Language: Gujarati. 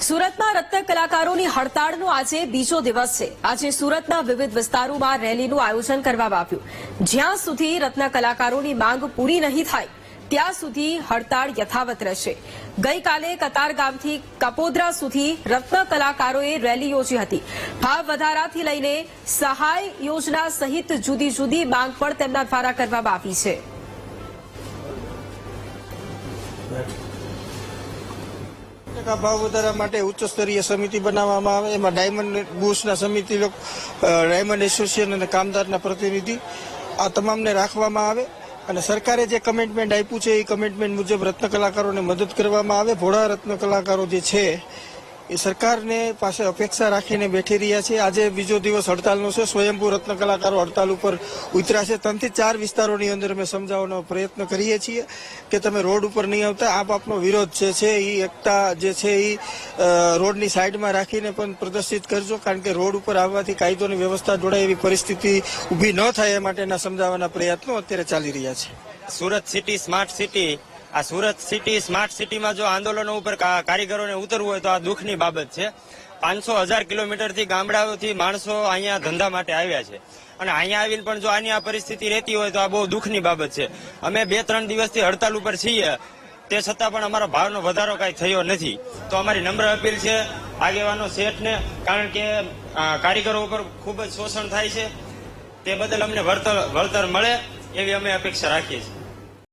સુરતમાં રત્ન કલાકારોની હડતાળનો આજે બીજો દિવસ છે। આજે સુરતના વિવિધ વિસ્તારોમાં રેલીનું આયોજન કરવામાં આવ્યું। જ્યાં સુધી રત્ન કલાકારોની માંગ પૂરી નહીં થાય ત્યાં સુધી હડતાળ યથાવત રહેશે। ગઈકાલે કતારગામથી કપોદરા સુધી રત્ન કલાકારોએ રેલી યોજી હતી। ભાવ વધારાથી લઈને સહાય યોજના સહિત જુદી જુદી માંગ પણ તેમના દ્વારા કરવામાં આવી છે। ભાવ વધારા માટે ઉચ્ચ સ્તરીય સમિતિ બનાવવામાં આવે। એમાં ડાયમંડ બુશના સમિતિ ડાયમંડ એસોસિએશન અને કામદારના પ્રતિનિધિ આ તમામને રાખવામાં આવે અને સરકારે જે કમિટમેન્ટ આપ્યું છે એ કમિટમેન્ટ મુજબ રત્ન કલાકારોને મદદ કરવામાં આવે। ભોળા રત્ન કલાકારો જે છે એ સરકારને પાસે અપેક્ષા રાખીને બેઠી રહ્યા છે। આજે બીજો દિવસ હડતાલનો છે। સ્વયંભૂ રત્ન કલાકારો હડતાલ ઉપર ઉતર્યા છે। 3 થી 4 વિસ્તારોની અંદર અમે સમજાવવાનો પ્રયત્ન કરીએ છીએ કે તમે રોડ ઉપર નહીં આવતા। આપ આપનો વિરોધ જે છે એ એકતા જે છે એ રોડની સાઈડમાં રાખીને પણ પ્રદર્શિત કરજો, કારણ કે રોડ ઉપર આવવાથી કાયદોની વ્યવસ્થા જોડાય એવી પરિસ્થિતિ ઊભી ન થાય એ માટેના સમજાવવાના પ્રયત્નો અત્યારે ચાલી રહ્યા છે। સુરત સિટી સ્માર્ટ સિટી આ સુરત સિટી સ્માર્ટ સિટીમાં જો આંદોલનો ઉપર કારીગરોને ઉતરવું હોય તો આ દુઃખની બાબત છે। 500,000 કિલોમીટરથી ગામડાઓથી માણસો અહીંયા ધંધા માટે આવ્યા છે અને અહીંયા આવીને પણ જો આની આ પરિસ્થિતિ રહેતી હોય તો આ બહુ દુઃખની બાબત છે। અમે 2-3 દિવસથી હડતાલ ઉપર છીએ, તે છતાં પણ અમારા ભાવનો વધારો કાંઈ થયો નથી। તો અમારી નમ્ર અપીલ છે આગેવાનો શેઠને, કારણ કે કારીગરો ઉપર ખૂબ જ શોષણ થાય છે, તે બદલ અમને વળતર મળે એવી અમે અપેક્ષા રાખીએ છીએ।